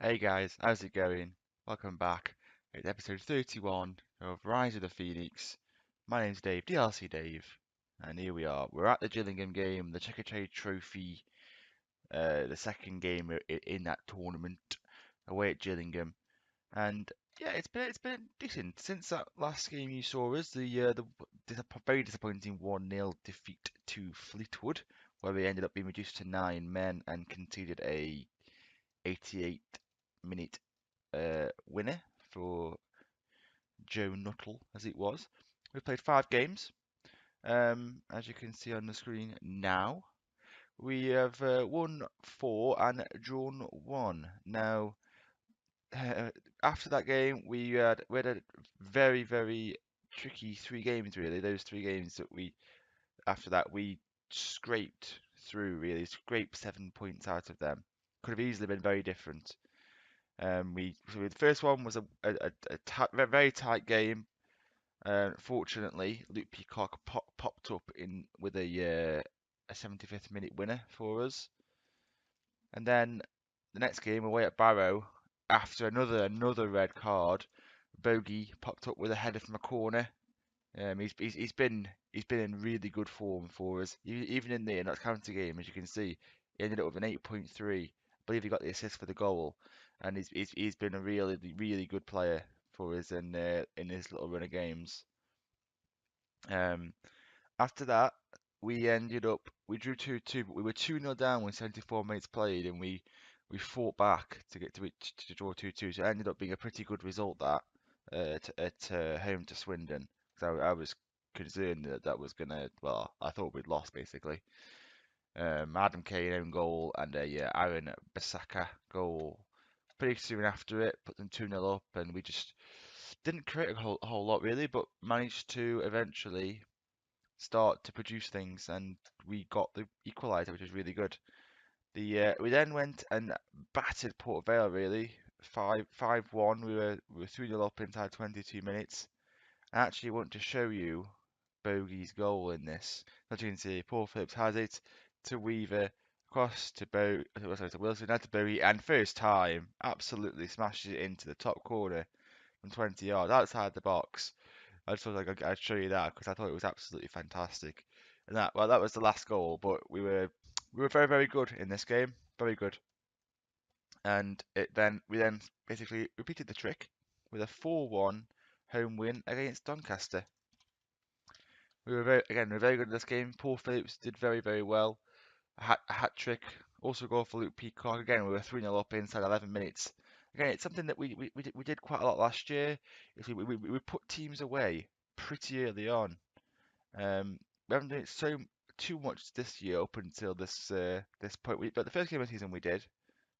Hey guys, how's it going? Welcome back. It's episode 31 of Rise of the Phoenix. My name's Dave, DLC Dave, and here we are. We're at the Gillingham game, the Checkatrade Trophy, the second game in that tournament away at Gillingham. And yeah, it's been decent since that last game you saw us. The very disappointing 1-0 defeat to Fleetwood, where we ended up being reduced to 9 men and conceded a 88-minute winner for Joe Nuttall, as it was. We've played 5 games, as you can see on the screen now. We have won 4 and drawn 1. Now, after that game, we had a very tricky 3 games really. Those 3 games that after that we scraped through really, scraped 7 points out of them. Could have easily been very different. The first one was a very tight game. Fortunately, Luke Peacock popped up in with a 75th minute winner for us, and then the next game away at Barrow, after another red card, BOGIE popped up with a header from a corner. He's been in really good form for us, even in the Notts County game, as you can see. He ended up with an 8.3. I believe he got the assist for the goal, and he's been a really good player for us in his little run of games. Um, After that, we drew 2-2, but we were 2-0 down with 74 minutes played, and we fought back to get to draw 2-2. So it ended up being a pretty good result that at home to Swindon. So I was concerned that was gonna. Well, I thought we'd lost basically. Adam Kane own goal and a Aaron Bissaka goal pretty soon after it put them 2-0 up, and we just didn't create a whole lot really, but managed to eventually start to produce things, and we got the equaliser, which was really good. We then went and battered Port Vale really, 5-1. We were 3-0 up inside 22 minutes. I actually want to show you Bogey's goal in this. As you can see, Paul Phillips has it to Weaver, across to to Wilson, now to Bogey, and first time, absolutely smashes it into the top corner from 20 yards outside the box. I just thought I'd show you that because I thought it was absolutely fantastic. And that was the last goal, but we were very good in this game, very good. And we then basically repeated the trick with a 4-1 home win against Doncaster. We were very good in this game. Paul Phillips did very well. A hat trick. Also goal for Luke Peacock. Again, we were 3-0 up inside 11 minutes. Again, it's something that we did quite a lot last year. Is we put teams away pretty early on. We haven't done it too much this year up until this point. But the first game of the season we did.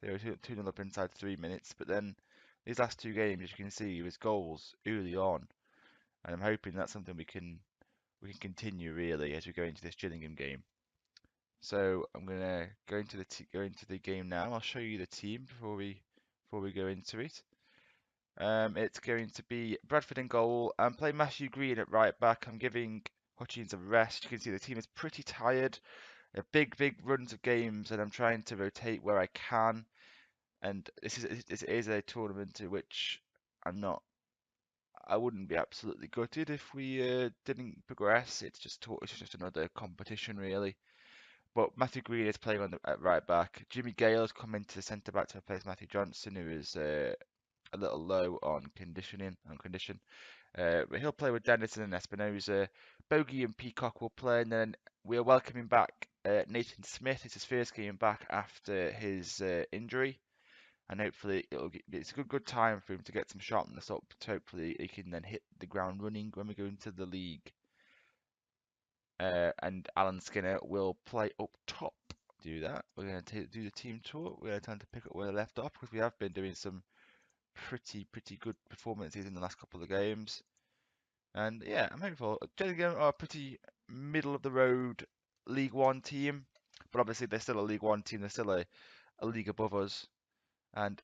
They were 2-0 up inside 3 minutes. But then these last 2 games, as you can see, it was goals early on, and I'm hoping that's something we can continue really as we go into this Gillingham game. So I'm gonna go into the game now. I'll show you the team before we go into it. It's going to be Bradford in goal and play Matthew Green at right back. I'm giving Hutchins a rest. You can see the team is pretty tired. Big runs of games, and I'm trying to rotate where I can. And this is a tournament in which I wouldn't be absolutely gutted if we didn't progress. It's just another competition really. But Matthew Green is playing at right back. Jimmy Gale has come into centre back to replace Matthew Johnson, who is a little low on condition. But he'll play with Dennison and Espinoza. Bogey and Peacock will play, and then we are welcoming back Nathan Smith. It's his first game back after his injury, and hopefully it's a good time for him to get some sharpness up. Hopefully he can then hit the ground running when we go into the league. And Alan Skinner will play up top. Do that. We're going to do the team tour. We're going to try to pick up where they left off because we have been doing some pretty good performances in the last couple of games. And yeah, I'm hopeful. Gillingham are a pretty middle of the road League One team, but obviously they're still a League One team. They're still a league above us, and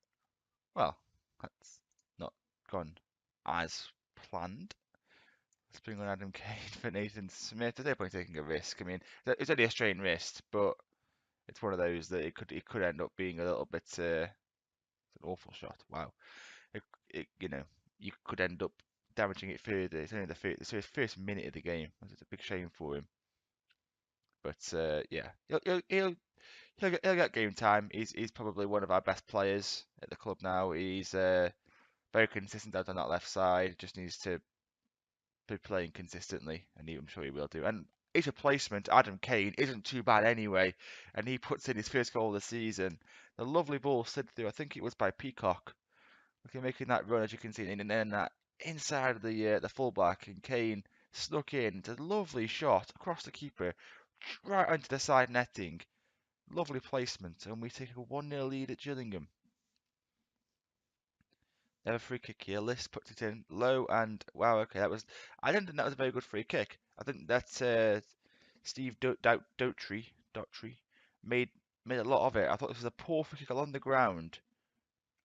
well, that's not gone as planned. Let's bring on Adam Kane for Nathan Smith. There's no point taking a risk. I mean, it's only a strained wrist, but it's one of those that it could end up being a little bit an awful shot. Wow. You know, you could end up damaging it further. It's only the first minute of the game. It's a big shame for him. But yeah, he'll get game time. He's probably one of our best players at the club now. He's very consistent out on that left side. Just needs to be playing consistently, and I'm sure he will do. And his replacement, Adam Kane, isn't too bad anyway, and he puts in his first goal of the season. The lovely ball slid through. I think it was by Peacock. Okay, making that run, as you can see, and then that inside of the fullback, and Kane snuck in. It's a lovely shot across the keeper, right onto the side netting. Lovely placement, and we take a 1-0 lead at Gillingham. They have a free kick here. List puts it in low, and wow, okay, I didn't think that was a very good free kick. I think that Steve Daughtry made a lot of it. I thought this was a poor free kick along the ground.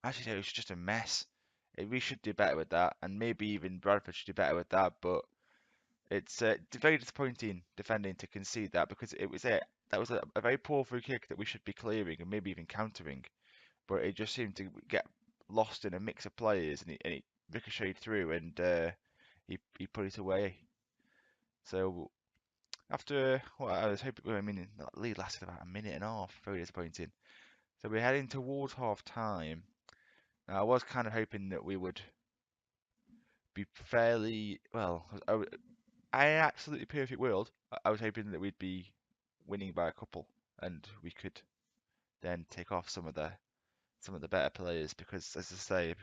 Actually, no, it was just a mess. We should do better with that, and maybe even Bradford should do better with that. But it's very disappointing defending to concede that, because that was a very poor free kick that we should be clearing and maybe even countering. But it just seemed to get lost in a mix of players, and it ricocheted through, and he put it away. So after what I was hoping, I mean, the lead lasted about a minute and a half. Very disappointing. So we're heading towards half time. Now, I was kind of hoping that we would be fairly well. I in an absolutely perfect world, I was hoping that we'd be winning by a couple, and we could then take off some of the better players, because, as I say,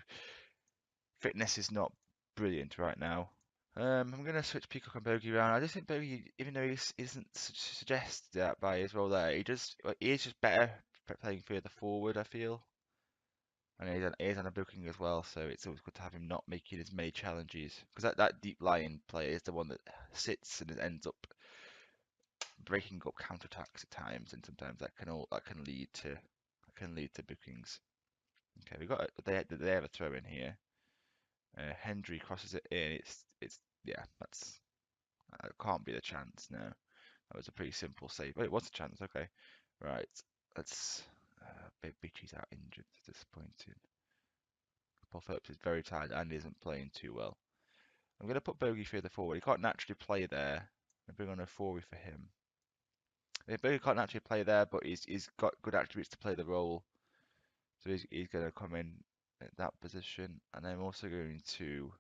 fitness is not brilliant right now. I'm going to switch Peacock and Bogey around. I just think Bogey, even though he isn't suggested that by his role there, he is just better playing further forward, I feel. And he's on a booking as well, so it's always good to have him not making as many challenges. Because that deep lying player is the one that sits and ends up breaking up counterattacks at times, and sometimes that can lead to bookings. Okay, they have a throw in here. Hendry crosses it in. It's yeah, that can't be the chance. No, that was a pretty simple save. Oh, it was a chance. Okay, right. Let's. Big Beachy's out injured. It's disappointing. Paul Phillips is very tired and isn't playing too well. I'm going to put Bogey further forward. He can't naturally play there. I bring on a forward for him. Bogey can't naturally play there, but he's got good attributes to play the role. So he's going to come in at that position. And I'm also going to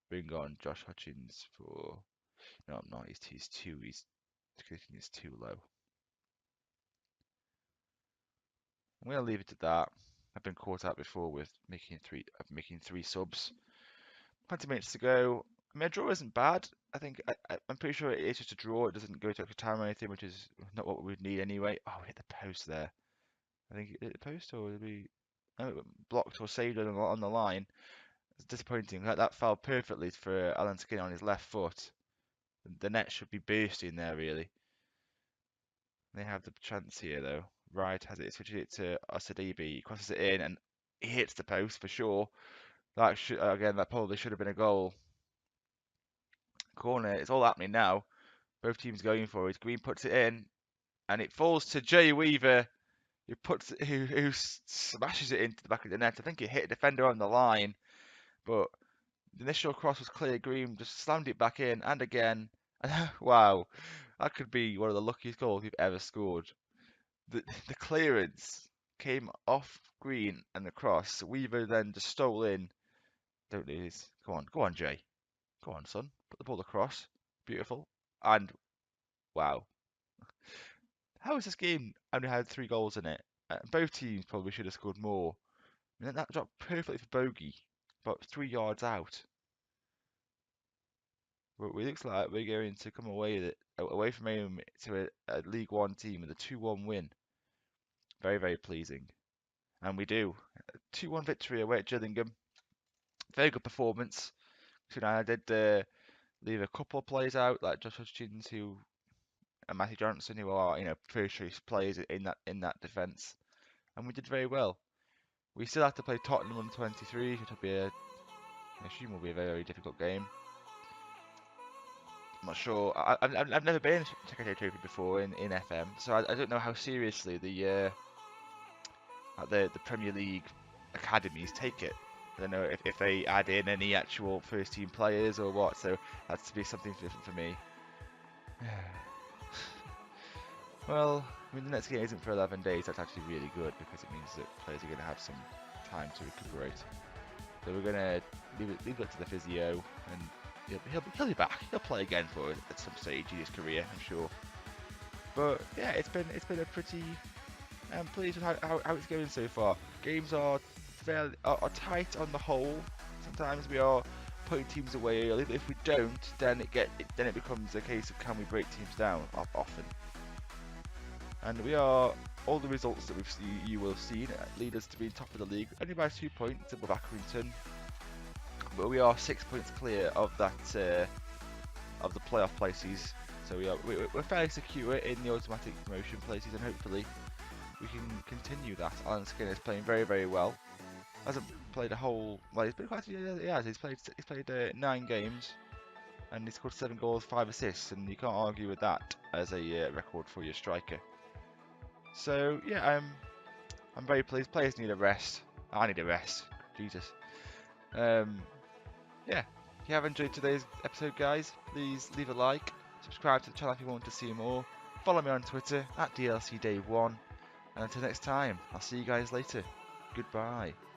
bring on Josh Hutchins for... No, I'm not. He's kicking is too low. I'm going to leave it at that. I've been caught out before with making three subs. 20 minutes to go. I mean, a draw isn't bad. I'm pretty sure it's just a draw. It doesn't go to extra time or anything, which is not what we'd need anyway. Oh, we hit the post there. I think it hit the post, or did we? Oh, it blocked or saved on the line. It's disappointing. That fell perfectly for Alan Skinner on his left foot. The net should be bursting there, really. They have the chance here, though. Wright has it, switches it to Osadibi. He crosses it in, and he hits the post for sure. That probably should have been a goal. Corner, it's all happening now. Both teams going for it. Green puts it in, and it falls to Jay Weaver, who smashes it into the back of the net. I think he hit a defender on the line, but the initial cross was clear. Green just slammed it back in, and again. Wow, that could be one of the luckiest goals we've ever scored. The clearance came off Green and the cross. Weaver then just stole in. Don't lose. Go on, Jay. Go on, son. Put the ball across. Beautiful. And wow. How has this game only had 3 goals in it? Both teams probably should have scored more. I mean, that dropped perfectly for Bogey, about 3 yards out. But it looks like we're going to come away from home to a League One team with a 2-1 win. Very, very pleasing. And we do. 2-1 victory away at Gillingham. Very good performance. I did leave a couple of players out, like Josh Hutchins and Matthew Johnson, who are first choice players in that defence, and we did very well. We still have to play Tottenham on 23, which I assume will be a very, very difficult game. I'm not sure. I've never been to Checkatrade Trophy before in FM, so I don't know how seriously the at the Premier League academies take it. I don't know if they add in any actual first team players or what, so that's to be something different for me. Well, I mean, the next game isn't for 11 days. That's actually really good because it means that players are going to have some time to recuperate. So we're going to leave it to the physio, and he'll be back. He'll play again for it at some stage in his career, I'm sure. But yeah, it's been a pretty. I'm pleased with how it's going so far. Games are are tight on the whole. Sometimes we are putting teams away early, but if we don't, then it becomes a case of can we break teams down often. And all the results that you will have seen lead us to be top of the league, only by 2 points above Accrington. But we are 6 points clear of that of the playoff places. So we're fairly secure in the automatic promotion places, and hopefully we can continue that. Alan Skinner is playing very, very well. Hasn't played a whole. Well, he's been quite. Yeah, he's played 9 games, and he's scored 7 goals, 5 assists, and you can't argue with that as a record for your striker. So yeah, I'm very pleased. Players need a rest. I need a rest. Jesus. Yeah. If you have enjoyed today's episode, guys, please leave a like, subscribe to the channel if you want to see more. Follow me on Twitter at DLCDave1. And until next time, I'll see you guys later. Goodbye.